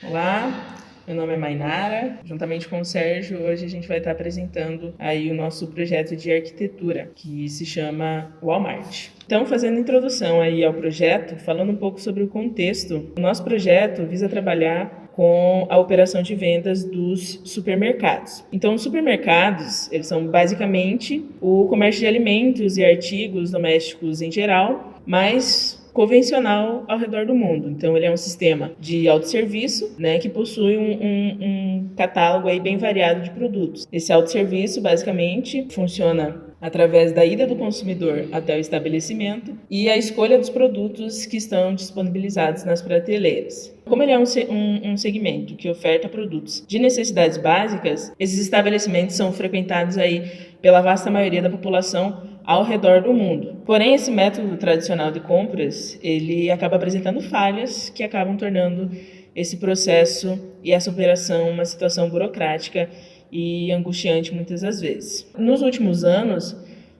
Olá, meu nome é Mainara, juntamente com o Sérgio, hoje a gente vai estar apresentando aí o nosso projeto de arquitetura, que se chama Walmart. Então, fazendo introdução aí ao projeto, falando um pouco sobre o contexto, o nosso projeto visa trabalhar com a operação de vendas dos supermercados. Então, os supermercados, eles são basicamente o comércio de alimentos e artigos domésticos em geral, mas convencional ao redor do mundo. Então, ele é um sistema de autosserviço, né, que possui um catálogo aí bem variado de produtos. Esse autosserviço, basicamente, funciona através da ida do consumidor até o estabelecimento e a escolha dos produtos que estão disponibilizados nas prateleiras. Como ele é um segmento que oferta produtos de necessidades básicas, esses estabelecimentos são frequentados aí pela vasta maioria da população ao redor do mundo. Porém, esse método tradicional de compras, ele acaba apresentando falhas que acabam tornando esse processo e essa operação uma situação burocrática e angustiante muitas das vezes. Nos últimos anos,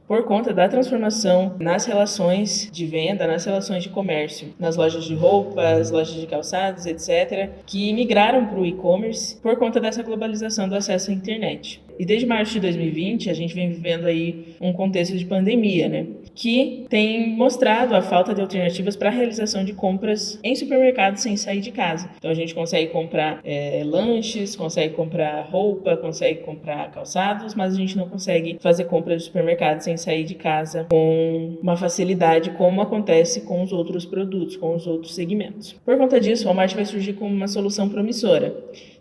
por conta da transformação nas relações de venda, nas relações de comércio, nas lojas de roupas, lojas de calçados, etc., que migraram para o e-commerce por conta dessa globalização do acesso à internet. E desde março de 2020, a gente vem vivendo aí um contexto de pandemia, né? Que tem mostrado a falta de alternativas para a realização de compras em supermercados sem sair de casa. Então, a gente consegue comprar lanches, consegue comprar roupa, consegue comprar calçados, mas a gente não consegue fazer compras de supermercado sem sair de casa com uma facilidade como acontece com os outros produtos, com os outros segmentos. Por conta disso, o Walmart vai surgir como uma solução promissora.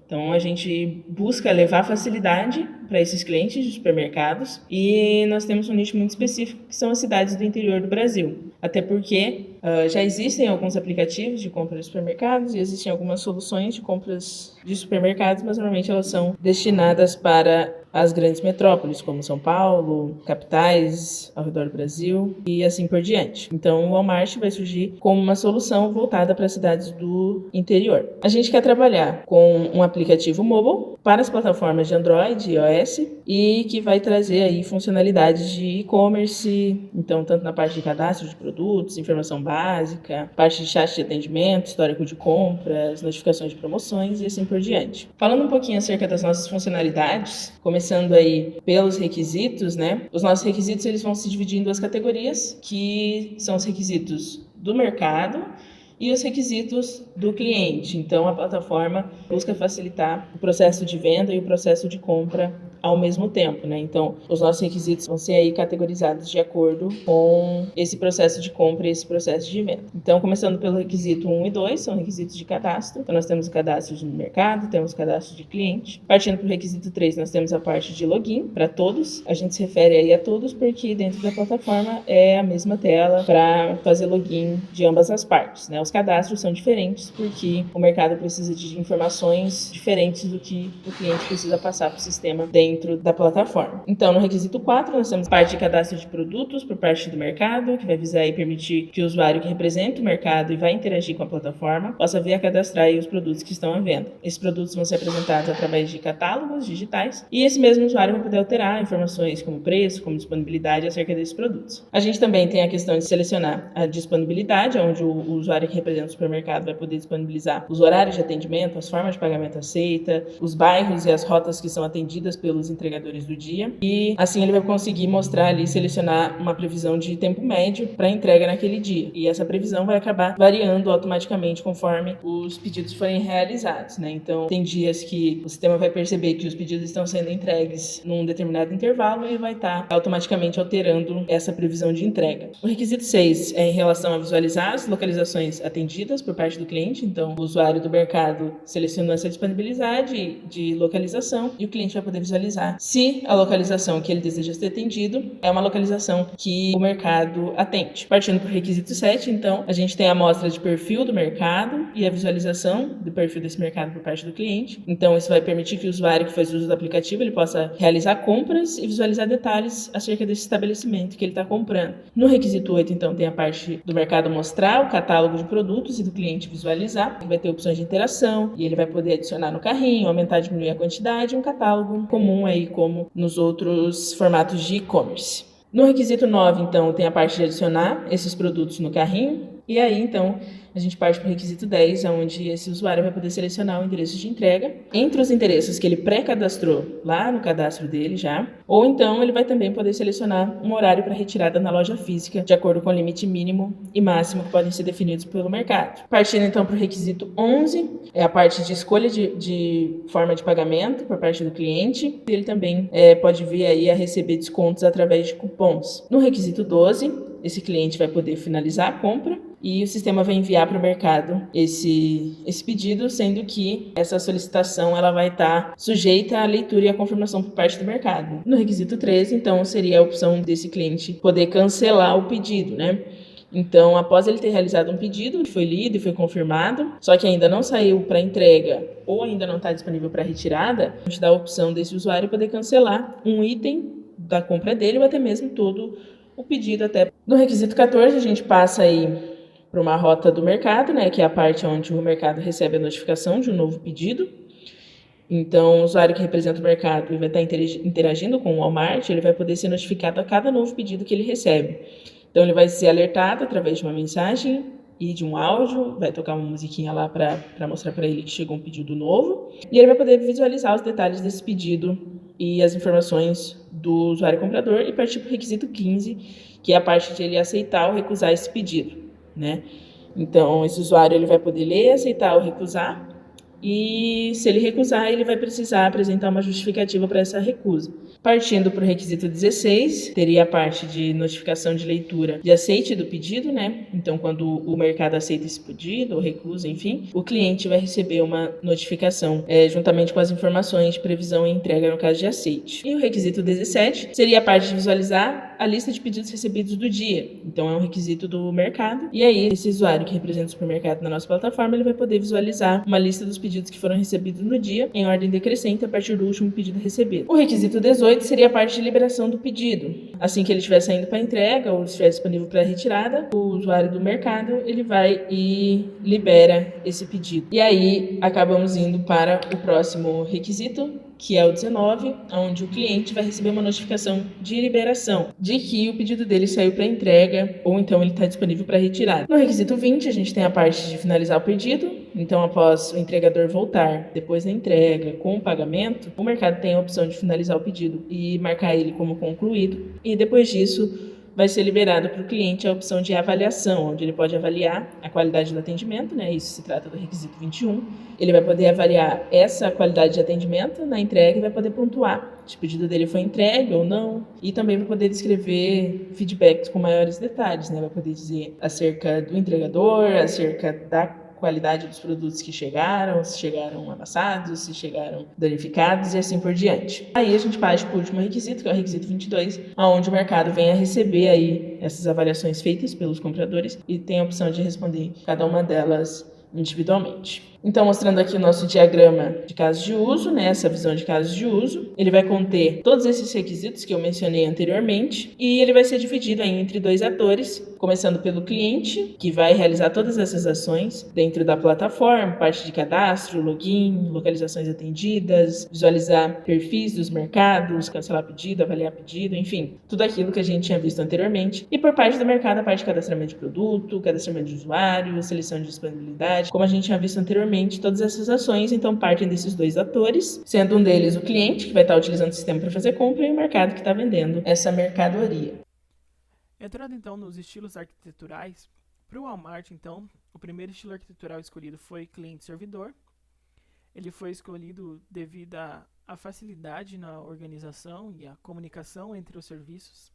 Então, a gente busca levar facilidade para esses clientes de supermercados e nós temos um nicho muito específico, que são as cidades do interior do Brasil. Até porque já existem alguns aplicativos de compra de supermercados e existem algumas soluções de compras de supermercados, mas normalmente elas são destinadas para as grandes metrópoles, como São Paulo, capitais ao redor do Brasil e assim por diante. Então, o Walmart vai surgir como uma solução voltada para as cidades do interior. A gente quer trabalhar com um aplicativo mobile para as plataformas de Android e iOS e que vai trazer aí funcionalidades de e-commerce, então tanto na parte de cadastro de produtos, informação básica, parte de chat de atendimento, histórico de compras, notificações de promoções e assim por diante. Falando um pouquinho acerca das nossas funcionalidades, começando aí pelos requisitos, né? Os nossos requisitos eles vão se dividir em duas categorias, que são os requisitos do mercado e os requisitos do cliente. Então, a plataforma busca facilitar o processo de venda e o processo de compra ao mesmo tempo, né? Então, os nossos requisitos vão ser aí categorizados de acordo com esse processo de compra e esse processo de venda. Então, começando pelo requisito 1 e 2, são requisitos de cadastro. Então, nós temos o cadastro de mercado, temos o cadastro de cliente. Partindo para o requisito 3, nós temos a parte de login para todos. A gente se refere aí a todos porque dentro da plataforma é a mesma tela para fazer login de ambas as partes, né? Os cadastros são diferentes porque o mercado precisa de informações diferentes do que o cliente precisa passar para o sistema dentro da plataforma. Então, no requisito 4, nós temos parte de cadastro de produtos por parte do mercado, que vai visar e permitir que o usuário que representa o mercado e vai interagir com a plataforma possa ver e cadastrar aí os produtos que estão à venda. Esses produtos vão ser apresentados através de catálogos digitais e esse mesmo usuário vai poder alterar informações como preço, como disponibilidade acerca desses produtos. A gente também tem a questão de selecionar a disponibilidade, onde o usuário que representa o supermercado vai poder disponibilizar os horários de atendimento, as formas de pagamento aceita, os bairros e as rotas que são atendidas pelos entregadores do dia e assim ele vai conseguir mostrar ali, selecionar uma previsão de tempo médio para entrega naquele dia e essa previsão vai acabar variando automaticamente conforme os pedidos forem realizados, né? Então tem dias que o sistema vai perceber que os pedidos estão sendo entregues num determinado intervalo e vai estar automaticamente alterando essa previsão de entrega. O requisito 6 é em relação a visualizar as localizações atendidas por parte do cliente, então o usuário do mercado selecionou essa disponibilidade de localização e o cliente vai poder visualizar se a localização que ele deseja ser atendido é uma localização que o mercado atende. Partindo para o requisito 7, então, a gente tem a amostra de perfil do mercado e a visualização do perfil desse mercado por parte do cliente. Então, isso vai permitir que o usuário que faz uso do aplicativo ele possa realizar compras e visualizar detalhes acerca desse estabelecimento que ele está comprando. No requisito 8, então, tem a parte do mercado mostrar o catálogo de produtos e do cliente visualizar. Ele vai ter opções de interação e ele vai poder adicionar no carrinho, aumentar, diminuir a quantidade, um catálogo comum aí como nos outros formatos de e-commerce. No requisito 9, então, tem a parte de adicionar esses produtos no carrinho. E aí, então, a gente parte para o requisito 10, onde esse usuário vai poder selecionar o endereço de entrega entre os endereços que ele pré-cadastrou lá no cadastro dele já, ou então ele vai também poder selecionar um horário para retirada na loja física, de acordo com o limite mínimo e máximo que podem ser definidos pelo mercado. Partindo então para o requisito 11, é a parte de escolha de forma de pagamento por parte do cliente. Ele também pode vir aí a receber descontos através de cupons. No requisito 12, esse cliente vai poder finalizar a compra e o sistema vai enviar para o mercado esse pedido, sendo que essa solicitação ela vai estar sujeita à leitura e à confirmação por parte do mercado. No requisito 13, então, seria a opção desse cliente poder cancelar o pedido, né? Então, após ele ter realizado um pedido, foi lido e foi confirmado, só que ainda não saiu para entrega ou ainda não está disponível para retirada, a gente dá a opção desse usuário poder cancelar um item da compra dele ou até mesmo todo o pedido até. No requisito 14, a gente passa aí para uma rota do mercado, né, que é a parte onde o mercado recebe a notificação de um novo pedido. Então, o usuário que representa o mercado e vai estar interagindo com o Walmart, ele vai poder ser notificado a cada novo pedido que ele recebe. Então, ele vai ser alertado através de uma mensagem e de um áudio, vai tocar uma musiquinha lá para mostrar para ele que chegou um pedido novo, e ele vai poder visualizar os detalhes desse pedido e as informações do usuário comprador e partir para o requisito 15, que é a parte de ele aceitar ou recusar esse pedido, né? Então, esse usuário ele vai poder ler, aceitar ou recusar, e se ele recusar, ele vai precisar apresentar uma justificativa para essa recusa. Partindo para o requisito 16, teria a parte de notificação de leitura de aceite do pedido, né? Então, quando o mercado aceita esse pedido ou recusa, enfim, o cliente vai receber uma notificação juntamente com as informações de previsão e entrega no caso de aceite. E o requisito 17 seria a parte de visualizar a lista de pedidos recebidos do dia. Então, é um requisito do mercado. E aí, esse usuário que representa o supermercado na nossa plataforma, ele vai poder visualizar uma lista dos pedidos que foram recebidos no dia, em ordem decrescente, a partir do último pedido recebido. O requisito 18 seria a parte de liberação do pedido. Assim que ele estiver saindo para entrega ou estiver disponível para retirada, o usuário do mercado, ele vai e libera esse pedido. E aí, acabamos indo para o próximo requisito, que é o 19, onde o cliente vai receber uma notificação de liberação, de que o pedido dele saiu para entrega, ou então ele está disponível para retirada. No requisito 20, a gente tem a parte de finalizar o pedido. Então, após o entregador voltar, depois da entrega, com o pagamento, o mercado tem a opção de finalizar o pedido e marcar ele como concluído. E depois disso, vai ser liberado para o cliente a opção de avaliação, onde ele pode avaliar a qualidade do atendimento, né? Isso se trata do requisito 21. Ele vai poder avaliar essa qualidade de atendimento na entrega e vai poder pontuar se o pedido dele foi entregue ou não. E também vai poder descrever feedbacks com maiores detalhes, né? Vai poder dizer acerca do entregador, acerca da qualidade dos produtos que chegaram, se chegaram amassados, se chegaram danificados e assim por diante. Aí a gente parte para o último requisito, que é o requisito 22, onde o mercado vem a receber aí essas avaliações feitas pelos compradores e tem a opção de responder cada uma delas individualmente. Então, mostrando aqui o nosso diagrama de casos de uso, né, essa visão de casos de uso, ele vai conter todos esses requisitos que eu mencionei anteriormente e ele vai ser dividido aí entre dois atores, começando pelo cliente, que vai realizar todas essas ações dentro da plataforma, parte de cadastro, login, localizações atendidas, visualizar perfis dos mercados, cancelar pedido, avaliar pedido, enfim, tudo aquilo que a gente tinha visto anteriormente. E por parte do mercado, a parte de cadastramento de produto, cadastramento de usuário, seleção de disponibilidade, como a gente tinha visto anteriormente, todas essas ações então partem desses dois atores, sendo um deles o cliente, que vai estar utilizando o sistema para fazer compra, e o mercado que está vendendo essa mercadoria. Entrando então nos estilos arquiteturais, para o Walmart, então, o primeiro estilo arquitetural escolhido foi cliente-servidor. Ele foi escolhido devido à facilidade na organização e à comunicação entre os serviços,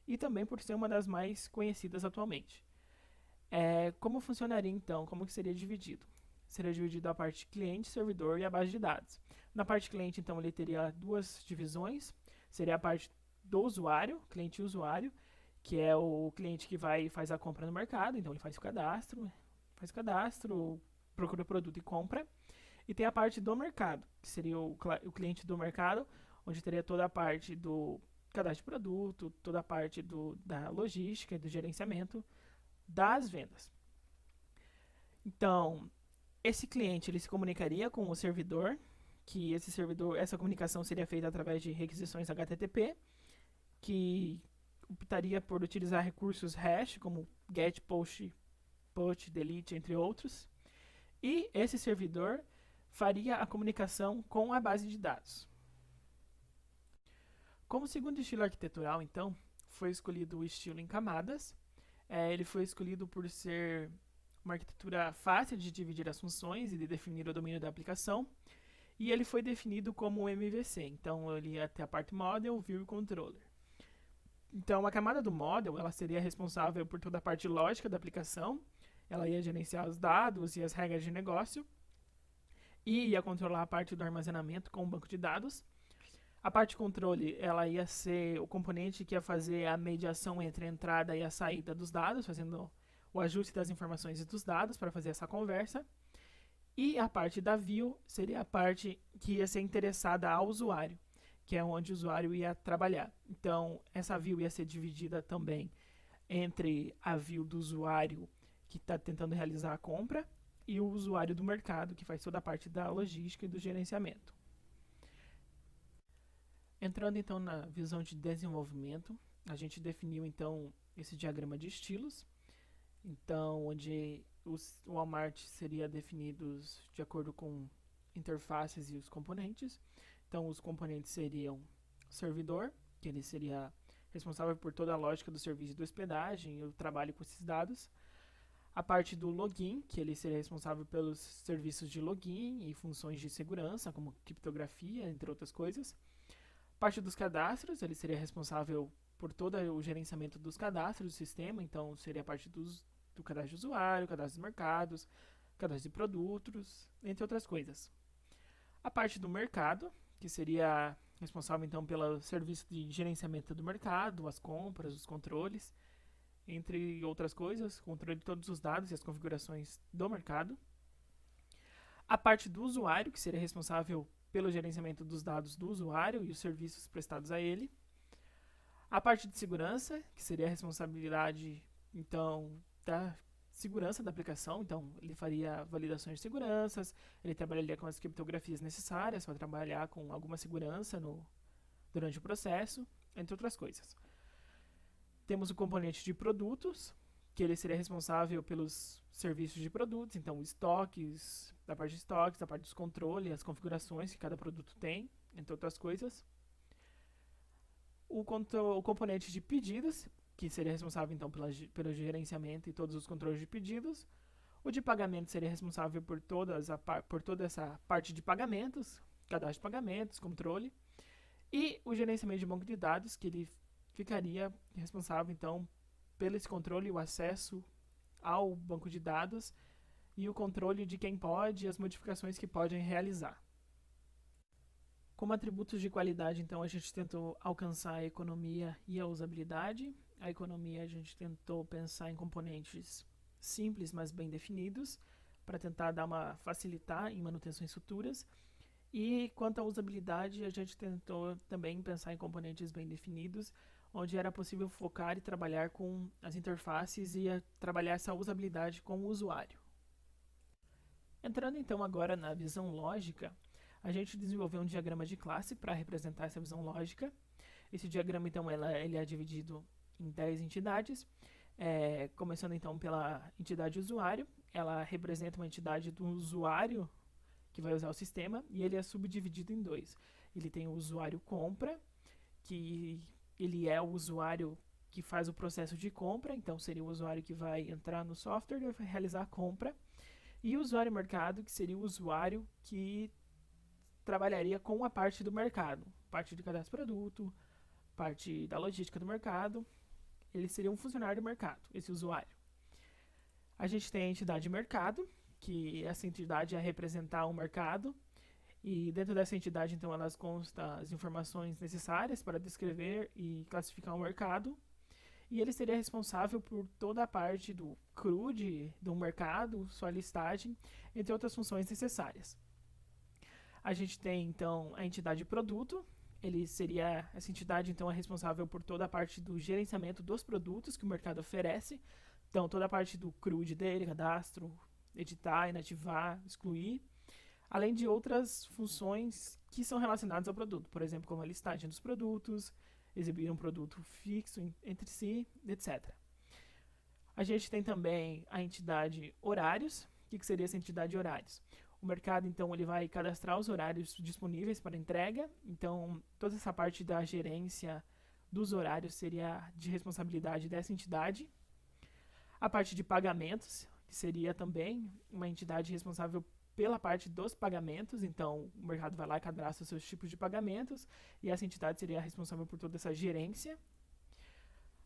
e também por ser uma das mais conhecidas atualmente. Como funcionaria então? Como que seria dividido? Seria dividido a parte cliente, servidor e a base de dados. Na parte cliente, então, ele teria duas divisões. Seria a parte do usuário, cliente e usuário, que é o cliente que faz a compra no mercado. Então, ele faz o cadastro, procura o produto e compra. E tem a parte do mercado, que seria o cliente do mercado, onde teria toda a parte do cadastro de produto, toda a parte da logística e do gerenciamento das vendas. Então, esse cliente ele se comunicaria com o servidor, que essa comunicação seria feita através de requisições HTTP, que optaria por utilizar recursos hash, como get, post put, delete, entre outros. E esse servidor faria a comunicação com a base de dados. Como segundo estilo arquitetural, então, foi escolhido o estilo em camadas. Ele foi escolhido por ser uma arquitetura fácil de dividir as funções e de definir o domínio da aplicação. E ele foi definido como um MVC. Então, ele ia ter a parte Model, View e Controller. Então, a camada do Model ela seria responsável por toda a parte lógica da aplicação. Ela ia gerenciar os dados e as regras de negócio. E ia controlar a parte do armazenamento com o banco de dados. A parte controle, ela ia ser o componente que ia fazer a mediação entre a entrada e a saída dos dados, fazendo o ajuste das informações e dos dados para fazer essa conversa. E a parte da view seria a parte que ia ser interessada ao usuário, que é onde o usuário ia trabalhar. Então, essa view ia ser dividida também entre a view do usuário que está tentando realizar a compra e o usuário do mercado, que faz toda a parte da logística e do gerenciamento. Entrando então na visão de desenvolvimento, a gente definiu então esse diagrama de estilos, então onde o Walmart seria definido de acordo com interfaces e os componentes. Então os componentes seriam o servidor, que ele seria responsável por toda a lógica do serviço de hospedagem e o trabalho com esses dados. A parte do login, que ele seria responsável pelos serviços de login e funções de segurança, como criptografia, entre outras coisas. Parte dos cadastros, ele seria responsável por todo o gerenciamento dos cadastros do sistema, então seria a parte do cadastro de usuário, cadastro de mercados, cadastro de produtos, entre outras coisas. A parte do mercado, que seria responsável então pelo serviço de gerenciamento do mercado, as compras, os controles, entre outras coisas, controle de todos os dados e as configurações do mercado. A parte do usuário, que seria responsável pelo gerenciamento dos dados do usuário e os serviços prestados a ele. A parte de segurança, que seria a responsabilidade, então, da segurança da aplicação. Então, ele faria validações de seguranças, ele trabalharia com as criptografias necessárias para trabalhar com alguma segurança durante o processo, entre outras coisas. Temos o componente de produtos, que ele seria responsável pelos serviços de produtos, então estoques, da parte de estoques, da parte dos controles, as configurações que cada produto tem, entre outras coisas. O componente de pedidos, que seria responsável então pelo gerenciamento e todos os controles de pedidos. O de pagamento seria responsável por toda essa parte de pagamentos, cadastro de pagamentos, controle. E o gerenciamento de banco de dados, que ele ficaria responsável então pelo esse controle e o acesso ao banco de dados e o controle de quem pode e as modificações que podem realizar. Como atributos de qualidade, então, a gente tentou alcançar a economia e a usabilidade. A economia a gente tentou pensar em componentes simples, mas bem definidos, para tentar facilitar em manutenções futuras. E quanto à usabilidade, a gente tentou também pensar em componentes bem definidos, onde era possível focar e trabalhar com as interfaces e trabalhar essa usabilidade com o usuário. Entrando então agora na visão lógica, a gente desenvolveu um diagrama de classe para representar essa visão lógica. Esse diagrama então ele é dividido em 10 entidades, começando então pela entidade usuário. Ela representa uma entidade do usuário que vai usar o sistema e ele é subdividido em dois. Ele tem o usuário compra, que ele é o usuário que faz o processo de compra, então seria o usuário que vai entrar no software e vai realizar a compra. E o usuário mercado, que seria o usuário que trabalharia com a parte do mercado, parte de cadastro de produto, parte da logística do mercado. Ele seria um funcionário do mercado, esse usuário. A gente tem a entidade mercado, que essa entidade é representar o mercado, e dentro dessa entidade, então, elas constam as informações necessárias para descrever e classificar o mercado. E ele seria responsável por toda a parte do CRUD, do mercado, sua listagem, entre outras funções necessárias. A gente tem, então, a entidade produto. Essa entidade, então, é responsável por toda a parte do gerenciamento dos produtos que o mercado oferece. Então, toda a parte do CRUD dele, cadastro, editar, inativar, excluir. Além de outras funções que são relacionadas ao produto, por exemplo, como a listagem dos produtos, exibir um produto fixo entre si, etc. A gente tem também a entidade horários. O que seria essa entidade horários? O mercado, então, ele vai cadastrar os horários disponíveis para entrega. Então, toda essa parte da gerência dos horários seria de responsabilidade dessa entidade. A parte de pagamentos, que seria também uma entidade responsável pela parte dos pagamentos. Então, o mercado vai lá e cadastra os seus tipos de pagamentos, e essa entidade seria responsável por toda essa gerência.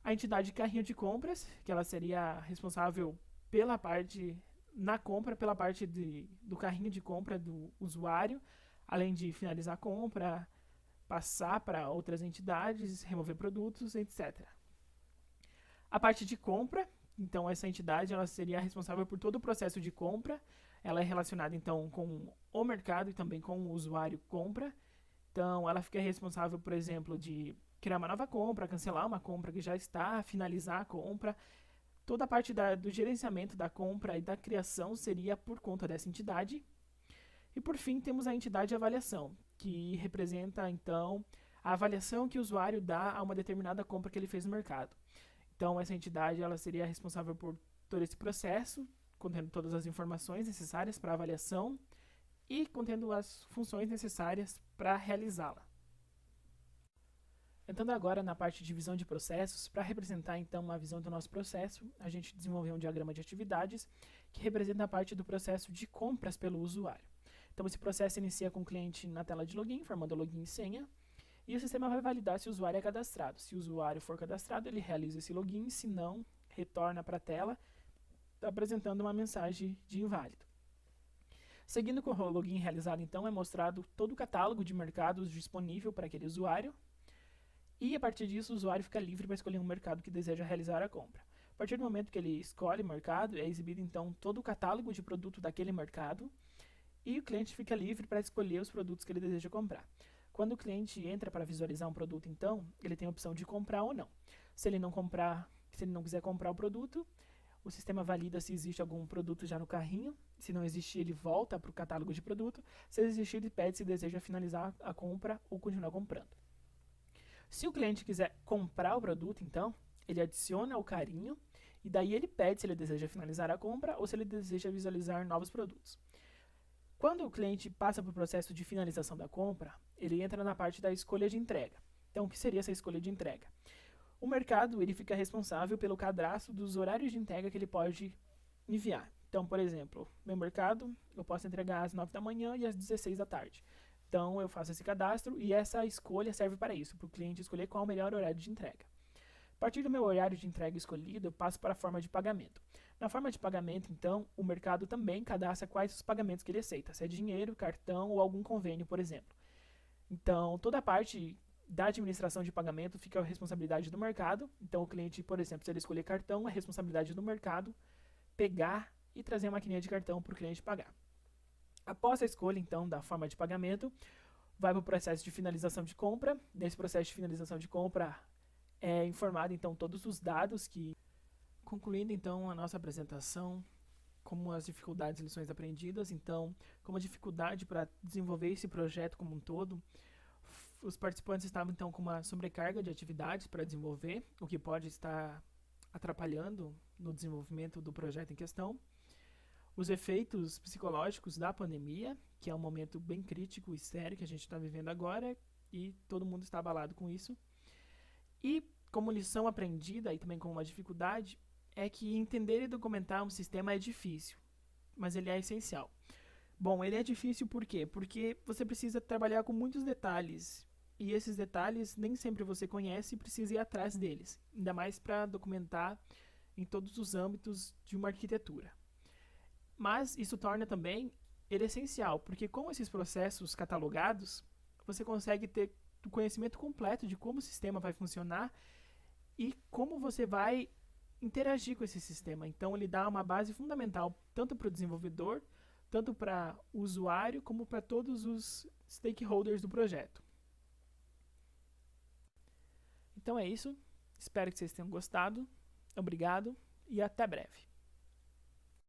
A entidade de carrinho de compras, que ela seria responsável pela parte na compra, pela parte do carrinho de compra do usuário, além de finalizar a compra, passar para outras entidades, remover produtos, etc. A parte de compra, então essa entidade ela seria responsável por todo o processo de compra. Ela é relacionada então com o mercado e também com o usuário compra. Então ela fica responsável, por exemplo, de criar uma nova compra, cancelar uma compra que já está, finalizar a compra. Toda a parte do gerenciamento da compra e da criação seria por conta dessa entidade. E por fim temos a entidade de avaliação, que representa então a avaliação que o usuário dá a uma determinada compra que ele fez no mercado. Então essa entidade ela seria responsável por todo esse processo, contendo todas as informações necessárias para a avaliação e contendo as funções necessárias para realizá-la. Entrando agora na parte de visão de processos, para representar então uma visão do nosso processo, a gente desenvolveu um diagrama de atividades que representa a parte do processo de compras pelo usuário. Então esse processo inicia com o cliente na tela de login, formando login e senha, e o sistema vai validar se o usuário é cadastrado. Se o usuário for cadastrado, ele realiza esse login, se não, retorna para a tela, apresentando uma mensagem de inválido. Seguindo com o login realizado, então, é mostrado todo o catálogo de mercados disponível para aquele usuário, e a partir disso o usuário fica livre para escolher um mercado que deseja realizar a compra. A partir do momento que ele escolhe o mercado, é exibido então todo o catálogo de produto daquele mercado, e o cliente fica livre para escolher os produtos que ele deseja comprar. Quando o cliente entra para visualizar um produto, então, ele tem a opção de comprar ou não. Se ele não quiser comprar o produto, o sistema valida se existe algum produto já no carrinho. Se não existir, ele volta para o catálogo de produto. Se existir, ele pede se deseja finalizar a compra ou continuar comprando. Se o cliente quiser comprar o produto, então, ele adiciona o carrinho e daí ele pede se ele deseja finalizar a compra ou se ele deseja visualizar novos produtos. Quando o cliente passa para o processo de finalização da compra, ele entra na parte da escolha de entrega. Então, o que seria essa escolha de entrega? O mercado ele fica responsável pelo cadastro dos horários de entrega que ele pode enviar. Então, por exemplo, meu mercado, eu posso entregar às 9 da manhã e às 16 da tarde. Então, eu faço esse cadastro e essa escolha serve para isso, para o cliente escolher qual é o melhor horário de entrega. A partir do meu horário de entrega escolhido, eu passo para a forma de pagamento. Na forma de pagamento, então, o mercado também cadastra quais os pagamentos que ele aceita, se é dinheiro, cartão ou algum convênio, por exemplo. Então, toda a parte da administração de pagamento fica a responsabilidade do mercado. Então, o cliente, por exemplo, se ele escolher cartão, é responsabilidade do mercado pegar e trazer a maquininha de cartão para o cliente pagar. Após a escolha, então, da forma de pagamento, vai para o processo de finalização de compra. Nesse processo de finalização de compra, é informado, então, todos os dados que... Concluindo, então, a nossa apresentação, como as dificuldades e lições aprendidas. Então, como a dificuldade para desenvolver esse projeto como um todo, os participantes estavam, então, com uma sobrecarga de atividades para desenvolver, o que pode estar atrapalhando no desenvolvimento do projeto em questão. Os efeitos psicológicos da pandemia, que é um momento bem crítico e sério que a gente está vivendo agora, e todo mundo está abalado com isso. E, como lição aprendida, e também como uma dificuldade, é que entender e documentar um sistema é difícil, mas ele é essencial. Bom, ele é difícil por quê? Porque você precisa trabalhar com muitos detalhes, e esses detalhes nem sempre você conhece e precisa ir atrás deles, ainda mais para documentar em todos os âmbitos de uma arquitetura. Mas isso torna também ele essencial, porque com esses processos catalogados, você consegue ter o conhecimento completo de como o sistema vai funcionar e como você vai interagir com esse sistema. Então ele dá uma base fundamental tanto para o desenvolvedor, tanto para o usuário, como para todos os stakeholders do projeto. Então é isso. Espero que vocês tenham gostado. Obrigado e até breve.